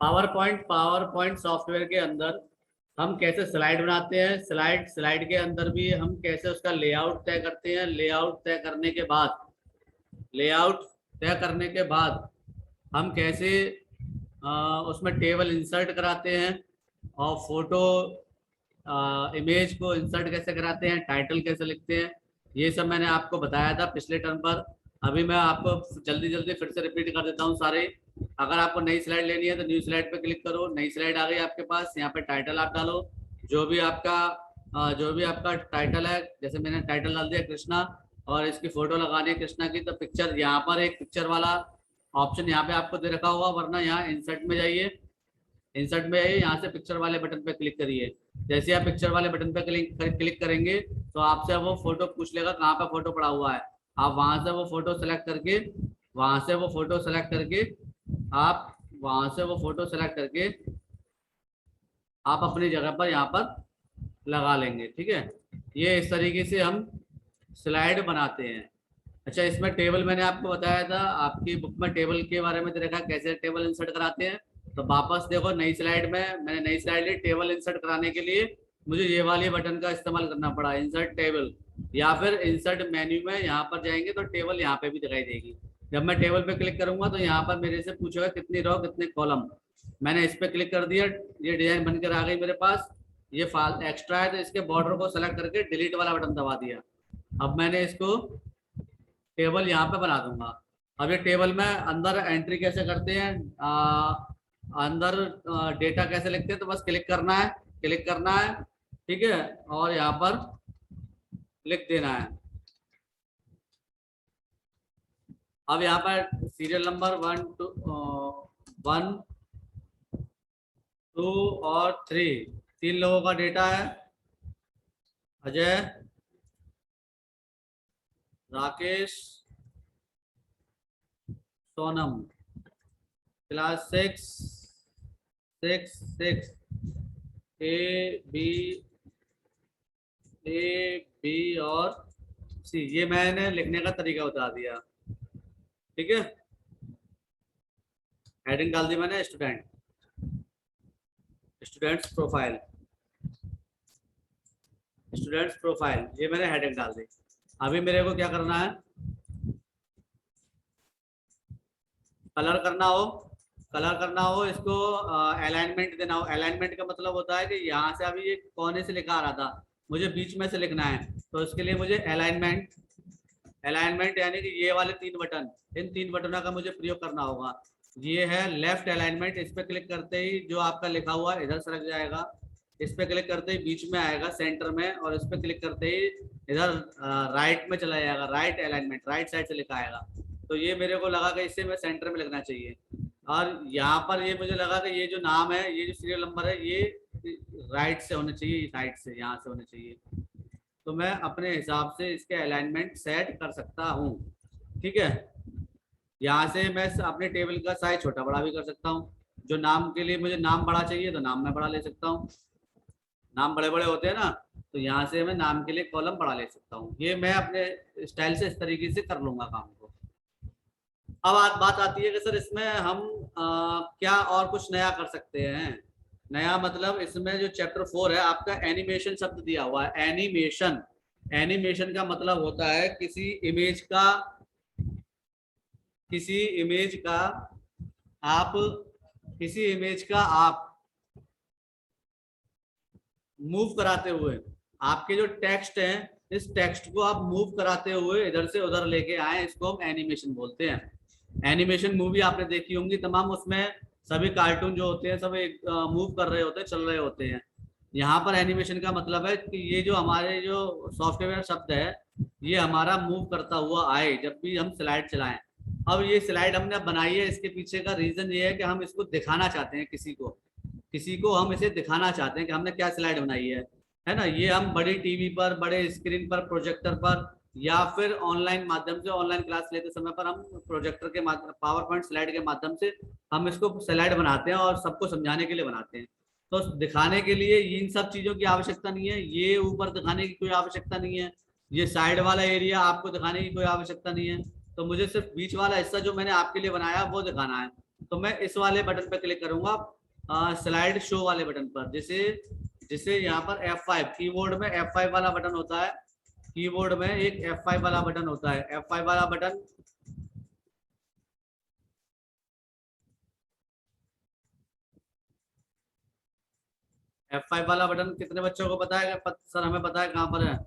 Power point software के अंदर हम कैसे स्लाइड बनाते हैं, स्लाइड के अंदर भी हम कैसे उसका लेआउट तय करते हैं। लेआउट तय करने के बाद हम कैसे उसमें टेबल इंसर्ट कराते हैं और फोटो इमेज को इंसर्ट कैसे कराते हैं, टाइटल कैसे लिखते हैं, ये सब मैंने आपको बताया था पिछले टर्म पर। अभी मैं आपको जल्दी जल्दी फिर से रिपीट कर देता हूँ सारे। अगर आपको नई स्लाइड लेनी है तो न्यू स्लाइड पे क्लिक करो, नई स्लाइड आ गई आपके पास। यहाँ पे टाइटल आप डालो, जो भी आपका टाइटल है। जैसे मैंने टाइटल डाल दिया कृष्णा, और इसकी फोटो लगानी है कृष्णा की, तो पिक्चर यहाँ पर एक पिक्चर वाला ऑप्शन यहाँ पे आपको दे रखा होगा, वरना यहाँ इंसर्ट में जाइए, यहाँ से पिक्चर वाले बटन पे क्लिक करिए। जैसे आप पिक्चर वाले बटन पे क्लिक करेंगे तो आपसे वो फोटो पूछ लेगा कहाँ पे फोटो पड़ा हुआ है। आप वहां से वो फोटो सेलेक्ट करके आप अपनी जगह पर यहाँ पर लगा लेंगे। ठीक है, ये इस तरीके से हम स्लाइड बनाते हैं। अच्छा, इसमें टेबल मैंने आपको बताया था, आपकी बुक में टेबल के बारे में देखा कैसे टेबल इंसर्ट कराते हैं। तो वापस देखो, नई स्लाइड में मैंने नई स्लाइड ली, टेबल इंसर्ट कराने के लिए मुझे ये वाली बटन का इस्तेमाल करना पड़ा, इंसर्ट टेबल, या फिर इंसर्ट मेन्यू में यहाँ पर जाएंगे तो टेबल यहाँ पे भी दिखाई देगी। जब मैं टेबल पे क्लिक करूंगा तो यहाँ पर मेरे से पूछेगा कितनी रो कितने कॉलम। मैंने इस पे क्लिक कर दिया, ये डिजाइन बनकर आ गई मेरे पास। ये फाल एक्स्ट्रा है तो इसके बॉर्डर को सेलेक्ट करके डिलीट वाला बटन दबा दिया। अब मैंने इसको टेबल यहाँ पे बना दूंगा। अब ये टेबल में अंदर एंट्री कैसे करते हैं, अंदर डेटा कैसे लिखते हैं, तो बस क्लिक करना है। ठीक है, और यहाँ पर लिख देना है। अब यहाँ पर सीरियल नंबर 1 2 और 3, 3 लोगों का डेटा है, Ajay, Rakesh, Sonam, class 6 A B और सी। ये मैंने लिखने का तरीका बता दिया। ठीक है, हेडिंग डाल दी मैंने, स्टूडेंट्स प्रोफाइल, ये मैंने हेडिंग डाल दी। अभी मेरे को क्या करना है, कलर करना हो इसको, अलाइनमेंट देना हो। अलाइनमेंट का मतलब होता है कि यहाँ से अभी ये कोने से लिखा आ रहा था, मुझे बीच में से लिखना है, तो इसके लिए मुझे अलाइनमेंट यानी कि ये वाले 3 बटन, इन 3 बटनों का मुझे प्रयोग करना होगा। ये है लेफ्ट अलाइनमेंट, इस पे क्लिक करते ही जो आपका लिखा हुआ इधर सरक जाएगा, इस पे क्लिक करते ही बीच में आएगा सेंटर में, और इस पे क्लिक करते ही इधर राइट में चला जाएगा, राइट अलाइनमेंट, राइट साइड से लिखा आएगा। तो ये मेरे को लगा कि इससे मैं सेंटर में लिखना चाहिए। और यहाँ पर ये मुझे लगा कि ये जो नाम है, ये जो सीरियल नंबर है, ये राइट से होने चाहिए, राइट से यहाँ से होने चाहिए। तो मैं अपने हिसाब से इसके अलाइनमेंट सेट कर सकता हूँ। ठीक है, यहाँ से मैं अपने टेबल का साइज छोटा बड़ा भी कर सकता हूँ। जो नाम के लिए मुझे नाम बड़ा चाहिए तो नाम मैं बड़ा ले सकता हूँ, नाम बड़े बड़े होते हैं ना, तो यहाँ से मैं नाम के लिए कॉलम बड़ा ले सकता हूँ। ये मैं अपने स्टाइल से इस तरीके से कर लूंगा काम को। अब बात आती है कि सर इसमें हम क्या और कुछ नया कर सकते हैं। नया मतलब इसमें जो चैप्टर 4 है आपका, एनिमेशन शब्द दिया हुआ है। एनिमेशन का मतलब होता है किसी इमेज का आप मूव कराते हुए, आपके जो टेक्स्ट है, इस टेक्स्ट को आप मूव कराते हुए इधर से उधर लेके आए, इसको हम एनिमेशन बोलते हैं। एनिमेशन मूवी आपने देखी होंगी तमाम, उसमें सभी कार्टून जो होते हैं सब एक मूव कर रहे होते हैं, चल रहे होते हैं। यहाँ पर एनिमेशन का मतलब है कि ये जो हमारे जो सॉफ्टवेयर शब्द है, ये हमारा मूव करता हुआ आए जब भी हम स्लाइड चलाएं। अब ये स्लाइड हमने बनाई है, इसके पीछे का रीजन ये है कि हम इसको दिखाना चाहते हैं, किसी को हम इसे दिखाना चाहते हैं कि हमने क्या स्लाइड बनाई है ना। ये हम बड़ी टीवी पर, बड़े स्क्रीन पर, प्रोजेक्टर पर, या फिर ऑनलाइन माध्यम से, ऑनलाइन क्लास लेते समय पर हम प्रोजेक्टर के माध्यम, पावर पॉइंट स्लाइड के माध्यम से हम इसको स्लाइड बनाते हैं और सबको समझाने के लिए बनाते हैं। तो दिखाने के लिए इन सब चीजों की आवश्यकता नहीं है, ये ऊपर दिखाने की कोई आवश्यकता नहीं है, ये साइड वाला एरिया आपको दिखाने की कोई आवश्यकता नहीं है। तो मुझे सिर्फ बीच वाला हिस्सा जो मैंने आपके लिए बनाया वो दिखाना है। तो मैं इस वाले बटन पे क्लिक करूंगा, स्लाइड शो वाले बटन पर, जैसे जिसे यहाँ पर F5 कीबोर्ड में F5 वाला बटन होता है, कीबोर्ड में एक F5 वाला बटन होता है, F5 वाला बटन। F5 वाला बटन कितने बच्चों को पता है? सर हमें पता है कहाँ पर है।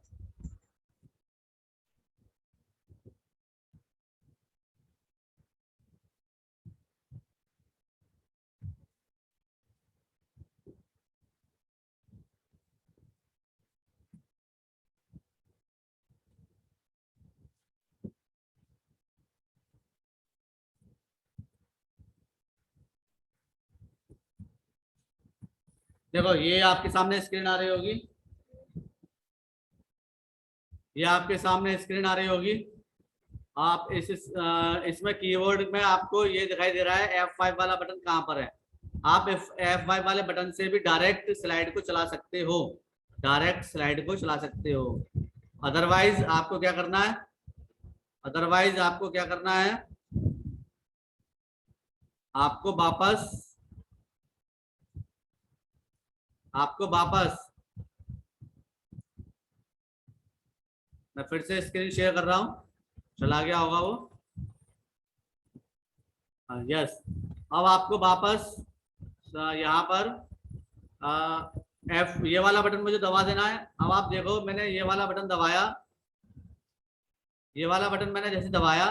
देखो ये आपके सामने स्क्रीन आ रही होगी, ये आपके सामने स्क्रीन आ रही होगी। आप इसमें कीबोर्ड में आपको ये दिखाई दे रहा है F5 वाला बटन कहाँ पर है। आप F5 वाले बटन से भी डायरेक्ट स्लाइड को चला सकते हो, डायरेक्ट स्लाइड को चला सकते हो। अदरवाइज आपको क्या करना है, अदरवाइज आपको क्या करना है, आपको वापस, आपको वापस, मैं फिर से स्क्रीन शेयर कर रहा हूं, चला गया होगा वो। यस, अब आपको वापस यहाँ पर F ये वाला बटन मुझे दबा देना है। अब आप देखो मैंने ये वाला बटन दबाया, ये वाला बटन मैंने जैसे दबाया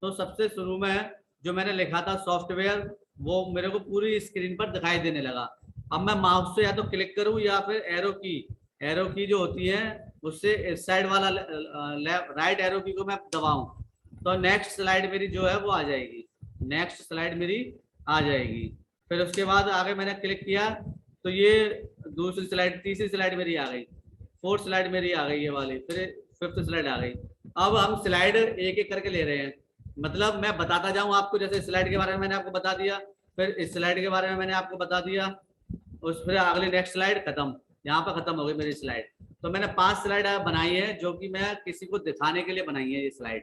तो सबसे शुरू में जो मैंने लिखा था सॉफ्टवेयर, वो मेरे को पूरी स्क्रीन पर दिखाई देने लगा। अब मैं माउस से या तो क्लिक करूं या फिर एरो की जो होती है उससे इस साइड वाला राइट एरो की को मैं दबाऊं तो नेक्स्ट स्लाइड मेरी जो है वो आ जाएगी, नेक्स्ट स्लाइड मेरी आ जाएगी। फिर उसके बाद आगे मैंने क्लिक किया तो ये दूसरी स्लाइड, तीसरी स्लाइड मेरी आ गई, फोर्थ स्लाइड मेरी आ गई ये वाली, फिर फिफ्थ स्लाइड आ गई। अब हम स्लाइड एक एक करके ले रहे हैं, मतलब मैं बताता जाऊं आपको, जैसे स्लाइड के बारे में मैंने आपको बता दिया, फिर इस स्लाइड के बारे में मैंने आपको बता दिया, उस फिर अगली नेक्स्ट स्लाइड खत्म, यहाँ पर खत्म हो गई मेरी स्लाइड। तो मैंने 5 स्लाइड बनाई है जो कि मैं किसी को दिखाने के लिए बनाई है ये स्लाइड।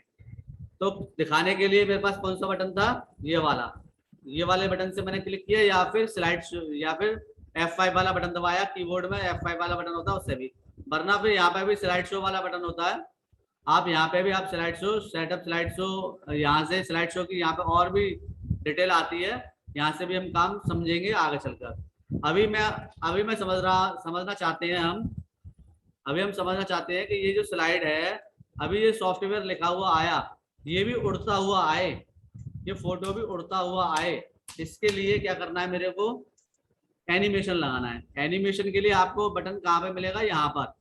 तो दिखाने के लिए मेरे पास कौन सा बटन था, ये वाला, ये वाले बटन से मैंने क्लिक किया, या फिर स्लाइड या फिर F5 वाला बटन दबाया, कीबोर्ड में F5 वाला बटन होता है उससे भी, वरना फिर यहाँ पे भी स्लाइड शो वाला बटन होता है। आप यहाँ पे भी आप slide show, setup slide show, यहाँ से स्लाइड शो की यहाँ पे और भी डिटेल आती है, यहाँ से भी हम काम समझेंगे आगे चलकर। अभी मैं समझना चाहते हैं हम, अभी हम समझना चाहते हैं कि ये जो स्लाइड है, अभी ये सॉफ्टवेयर लिखा हुआ आया, ये भी उड़ता हुआ आए, ये फोटो भी उड़ता हुआ आए, इसके लिए क्या करना है मेरे को, एनिमेशन लगाना है। एनिमेशन के लिए आपको बटन कहाँ पे मिलेगा, यहाँ पर,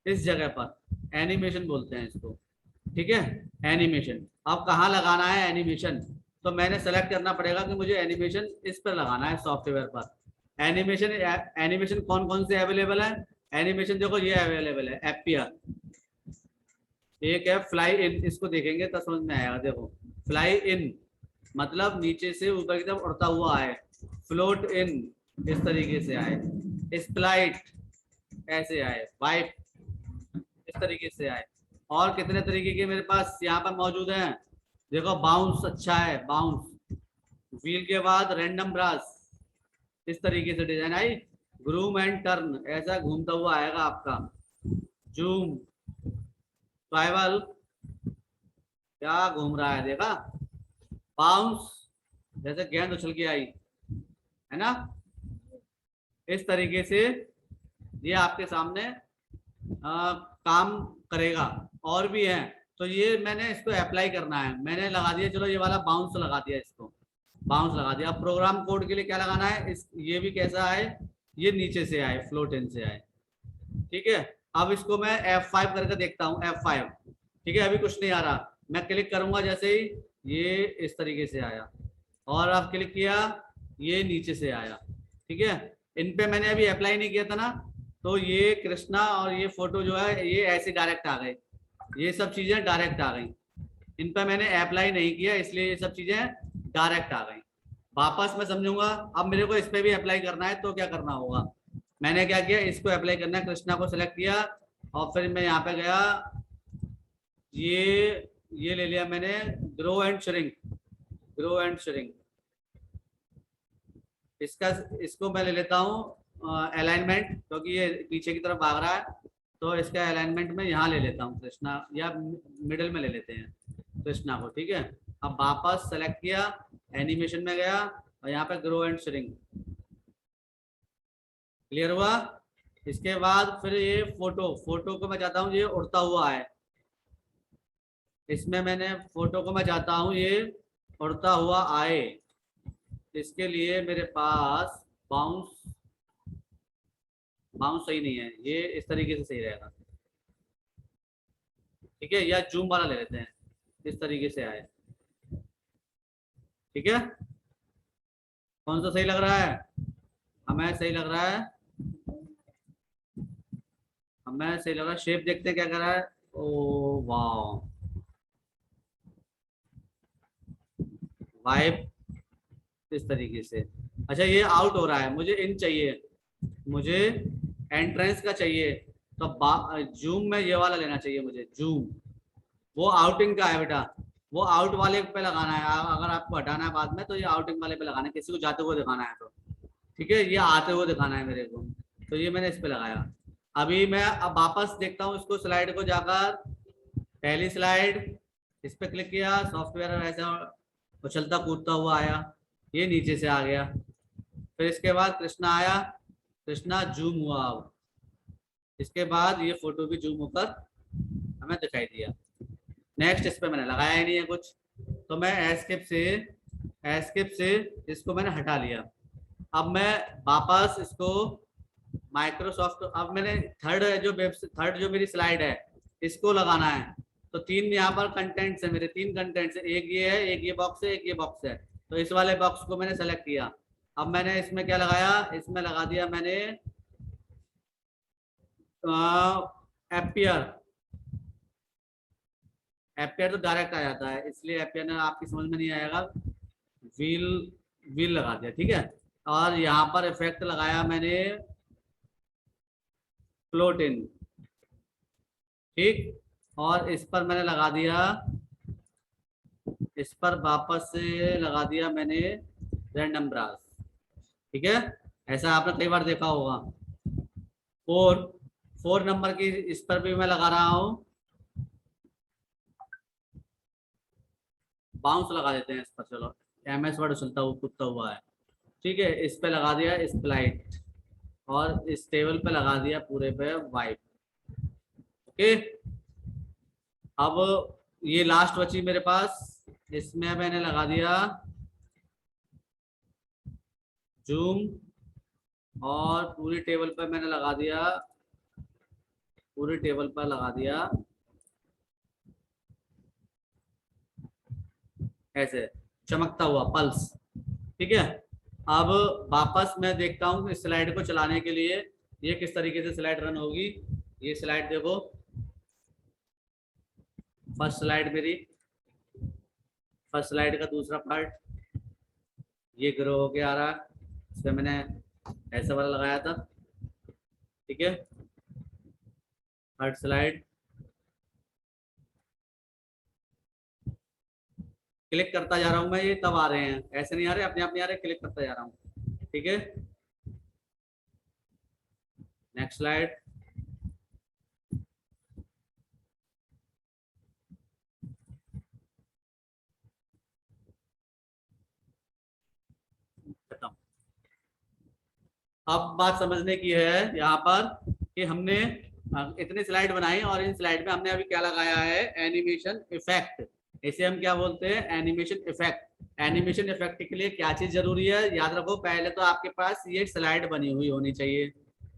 इस जगह पर एनिमेशन बोलते हैं इसको, ठीक है, एनिमेशन। अब कहाँ लगाना है एनिमेशन, तो मैंने सेलेक्ट करना पड़ेगा कि मुझे एनिमेशन इस पर लगाना है सॉफ्टवेयर पर। एनिमेशन, एनिमेशन कौन कौन से अवेलेबल है, एनिमेशन देखो ये अवेलेबल है, एपियर, एक है फ्लाई इन, इसको देखेंगे तो समझ में आएगा। देखो फ्लाई इन मतलब नीचे से ऊपर की तरफ उड़ता हुआ आए, फ्लोट इन इस तरीके से आए, स्प्लाइट ऐसे आए, वाइप इस तरीके से आए, और कितने तरीके के मेरे पास यहाँ पर मौजूद हैं। देखो बाउंस अच्छा है, बाउंस, व्हील के बाद रैंडम ब्रश, इस तरीके से design I, groom and turn ऐसा घूमता हुआ आएगा आपका, जूम, ट्राइवल क्या घूम रहा है देखा, बाउंस जैसे गेंद उछल के आई है ना, इस तरीके से ये आपके सामने काम करेगा। और भी है, तो ये मैंने इसको अप्लाई करना है, मैंने लगा दिया, चलो ये वाला बाउंस लगा दिया, इसको बाउंस लगा दिया। अब प्रोग्राम कोड के लिए क्या लगाना है, ये भी कैसा आए, ये नीचे से आए, फ्लोट इन से आए, ठीक है। अब इसको मैं F5 करके देखता हूँ, F5, ठीक है, अभी कुछ नहीं आ रहा, मैं क्लिक करूंगा जैसे ही ये इस तरीके से आया, और अब क्लिक किया ये नीचे से आया, ठीक है। इन पे मैंने अभी अप्लाई नहीं किया था ना, तो ये कृष्णा और ये फोटो जो है ये ऐसे डायरेक्ट आ गए, ये सब चीजें डायरेक्ट आ गई, इन पे मैंने अप्लाई नहीं किया इसलिए ये सब चीजें डायरेक्ट आ गई। वापस मैं समझूंगा, अब मेरे को इस पे भी अप्लाई करना है, तो क्या करना होगा, मैंने क्या किया, इसको अप्लाई करना है, कृष्णा को सिलेक्ट किया, और फिर मैं यहाँ पे गया, ये ले लिया मैंने, grow and shrink, grow and shrink, इसका इसको मैं ले लेता हूँ अलाइनमेंट, क्योंकि ये पीछे की तरफ भाग रहा है, तो इसका अलाइनमेंट में यहाँ ले लेता हूँ कृष्णा, या मिडिल में ले लेते हैं कृष्णा को, ठीक है। अब वापस सेलेक्ट किया, एनिमेशन में गया और यहाँ पे ग्रो एंड श्रिंक, क्लियर हुआ। इसके बाद फिर ये फोटो को मैं चाहता हूँ ये उड़ता हुआ है, इसमें मैंने फोटो को मैं चाहता हूँ ये उड़ता हुआ आए। इसके लिए मेरे पास बाउंस सही नहीं है, ये इस तरीके से सही रहेगा, ठीक है। या जूम वाला ले लेते हैं, इस तरीके से आए, ठीक है। कौन सा सही लग रहा है? हमें सही लग रहा है, हमें सही लग रहा है। शेप देखते हैं क्या कर रहा है। ओ वाह, वाइब इस तरीके से। अच्छा ये आउट हो रहा है, मुझे इन चाहिए, मुझे एंट्रेंस का चाहिए, तो जूम में ये वाला लेना चाहिए मुझे, जूम। वो आउटिंग का है बेटा, वो आउट वाले पे लगाना है। अगर आपको हटाना है बाद में तो ये आउटिंग वाले पे लगाना है, किसी को जाते हुए दिखाना है तो, ठीक है। ये आते हुए दिखाना है मेरे को, तो ये मैंने इस पे लगाया। अभी मैं अब वापस देखता हूँ इसको, स्लाइड को जाकर पहली स्लाइड, इस पे क्लिक किया, सॉफ्टवेयर ऐसा उछलता कूदता हुआ आया, ये नीचे से आ गया। फिर इसके बाद कृष्णा आया, कृष्णा जूम हुआ। अब इसके बाद ये फोटो भी जूम होकर हमें दिखाई दिया। नेक्स्ट, इस पे मैंने लगाया ही नहीं है कुछ, तो मैं एस्केप से इसको मैंने हटा लिया। अब मैं वापस इसको माइक्रोसॉफ्ट, अब मैंने थर्ड जो मेरी स्लाइड है इसको लगाना है। तो तीन यहाँ पर कंटेंट्स है मेरे, तीन कंटेंट्स है, एक ये है, एक ये बॉक्स है, एक ये बॉक्स है। तो इस वाले बॉक्स को मैंने सेलेक्ट किया। अब मैंने इसमें क्या लगाया, इसमें लगा दिया मैंने एपियर तो डायरेक्ट आ जाता है, इसलिए एपियर ने आपकी समझ में नहीं आएगा, व्हील लगा दिया, ठीक है। और यहाँ पर इफेक्ट लगाया मैंने फ्लोट इन, ठीक। और इस पर मैंने लगा दिया, इस पर वापस से लगा दिया मैंने रैंडम ब्रास, ठीक है। ऐसा आपने कई बार देखा होगा। 4 नंबर की इस पर भी मैं लगा रहा हूँ, बाउंस लगा देते हैं इस पर, चलो MS वर्ड उछलता हुआ कूदता हुआ है, ठीक है। इस पे लगा दिया स्प्लाइट, और इस टेबल पे लगा दिया पूरे पे वाइट, ओके। अब ये लास्ट बची मेरे पास, इसमें मैंने लगा दिया जूम, और पूरी टेबल पर मैंने लगा दिया, पूरी टेबल पर लगा दिया ऐसे चमकता हुआ पल्स, ठीक है। अब वापस मैं देखता हूँ इस स्लाइड को चलाने के लिए ये किस तरीके से स्लाइड रन होगी। ये स्लाइड देखो, फर्स्ट स्लाइड मेरी, फर्स्ट स्लाइड का दूसरा पार्ट ये ग्रो होके आ रहा है, इसमें मैंने ऐसा वाला लगाया था, ठीक है। थर्ड स्लाइड क्लिक करता जा रहा हूं मैं, ये तब आ रहे हैं, ऐसे नहीं आ रहे, अपने आप नहीं आ रहे, क्लिक करता जा रहा हूँ, ठीक है। नेक्स्ट स्लाइड, खत्म। अब बात समझने की है यहाँ पर कि हमने इतनी स्लाइड बनाई और इन स्लाइड में हमने अभी क्या लगाया है, एनिमेशन इफेक्ट। इसे हम क्या बोलते हैं, एनिमेशन इफेक्ट। एनिमेशन इफेक्ट के लिए क्या चीज जरूरी है, याद रखो, पहले तो आपके पास ये स्लाइड बनी हुई होनी चाहिए,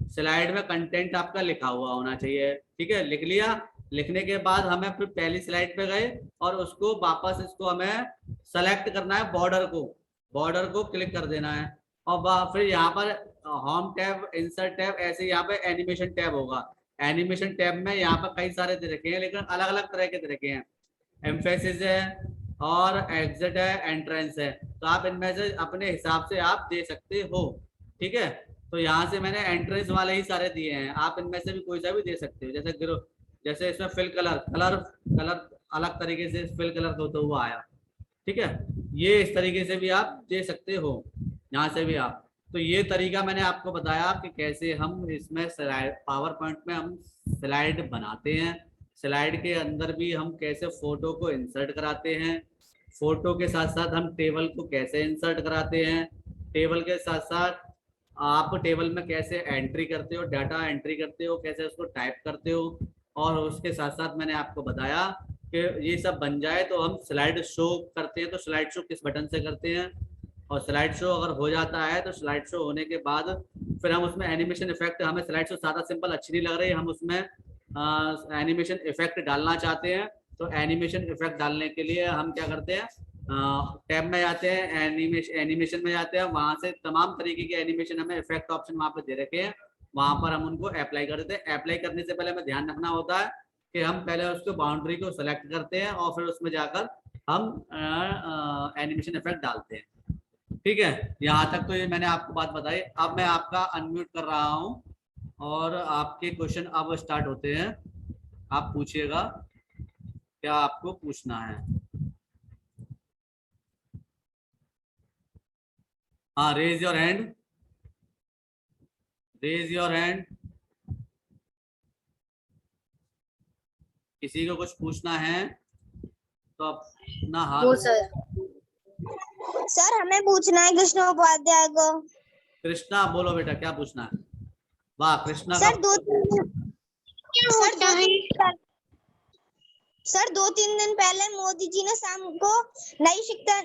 स्लाइड में कंटेंट आपका लिखा हुआ होना चाहिए, ठीक है। लिख लिया, लिखने के बाद हमें फिर पहली स्लाइड पे गए और उसको वापस इसको हमें सेलेक्ट करना है, बॉर्डर को क्लिक कर देना है, और फिर यहाँ पर होम टैब, इंसर्ट टैब, ऐसे यहाँ पे एनिमेशन टैब होगा। एनिमेशन टैब में यहाँ पर कई सारे दे रखे हैं, लेकिन अलग अलग तरह के दे रखे हैं, एम्फेसिस है और एग्जिट है, एंट्रेंस है, तो आप इनमें से अपने हिसाब से आप दे सकते हो, ठीक है। तो यहाँ से मैंने एंट्रेंस वाले ही सारे दिए हैं, आप इनमें से भी कोई सा भी दे सकते हो। जैसे इसमें फिल कलर अलग तरीके से फिल कलर होता हुआ आया, ठीक है। ये इस तरीके से भी आप दे सकते हो, यहाँ से भी आप, तो ये तरीका मैंने आपको बताया कि कैसे हम इसमें स्लाइड, पावर पॉइंट में हम स्लाइड बनाते हैं। स्लाइड के अंदर भी हम कैसे फोटो को इंसर्ट कराते हैं, फोटो के साथ साथ हम टेबल को कैसे इंसर्ट कराते हैं, टेबल के साथ साथ आप टेबल में कैसे एंट्री करते हो, डाटा एंट्री करते हो, कैसे उसको टाइप करते हो। और उसके साथ साथ मैंने आपको बताया कि ये सब बन जाए तो हम स्लाइड शो करते हैं। तो स्लाइड शो किस बटन से करते हैं, और स्लाइड शो अगर हो जाता है तो स्लाइड शो होने के बाद फिर हम उसमें एनिमेशन इफेक्ट, हमें स्लाइड शो सादा सिंपल अच्छी नहीं लग रही, हम उसमें एनिमेशन इफेक्ट डालना चाहते हैं। तो एनिमेशन इफेक्ट डालने के लिए हम क्या करते हैं, टैब में जाते हैं, एनिमेशन में जाते हैं, वहां से तमाम तरीके के एनिमेशन हमें इफेक्ट ऑप्शन वहां पर दे रखे हैं, वहां पर हम उनको अप्लाई कर देते हैं। अप्लाई करने से पहले हमें ध्यान रखना होता है कि हम पहले उसको बाउंड्री को सेलेक्ट करते हैं और फिर उसमें जाकर हम एनिमेशन इफेक्ट डालते हैं। ठीक है, यहाँ तक तो ये मैंने आपको बात बताई। अब मैं आपका अनम्यूट कर रहा हूँ और आपके क्वेश्चन अब स्टार्ट होते हैं। आप पूछिएगा क्या आपको पूछना है। हाँ, raise your hand, raise your hand. किसी को कुछ पूछना है तो अपना हाथ। सर हमें पूछना है कृष्णा उपाध्याय को। कृष्णा बोलो बेटा, क्या पूछना है। वाह कृष्णा सर का। दो तीन दिन पहले मोदी जी ने शाम को नई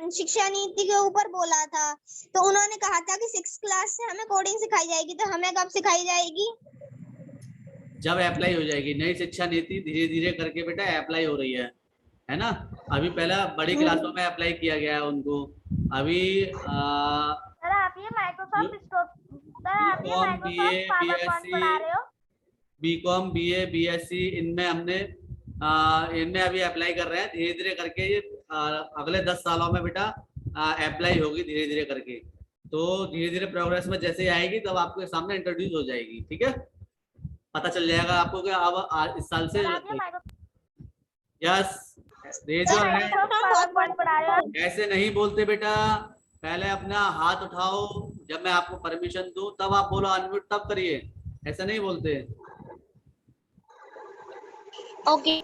शिक्षा नीति के ऊपर बोला था, तो उन्होंने कहा था कि 6th क्लास से हमें कोडिंग सिखाई जाएगी, तो हमें कब सिखाई जाएगी? जब अप्लाई हो जाएगी नई शिक्षा नीति, धीरे धीरे करके बेटा अप्लाई हो रही है ना। अभी पहला बड़ी क्लासों में अप्लाई किया गया है उनको। अभी सर आप ये BCom, BA, BSc, BCom, BA, BSc इनमें हमने इनमें अभी अप्लाई कर रहे हैं। धीरे धीरे करके ये अगले 10 सालों में बेटा अप्लाई होगी धीरे धीरे करके। तो धीरे धीरे प्रोग्रेस में जैसे आएगी तब आपके सामने इंट्रोड्यूस हो जाएगी। ठीक है, पता चल जाएगा आपको कि अब इस साल से। Yes, raise your hand. ऐसे नहीं बोलते बेटा, पहले अपना हाथ उठाओ, जब मैं आपको परमिशन दूं तब आप बोलो अनम्यूट, तब करिए, ऐसे नहीं बोलते। ओके।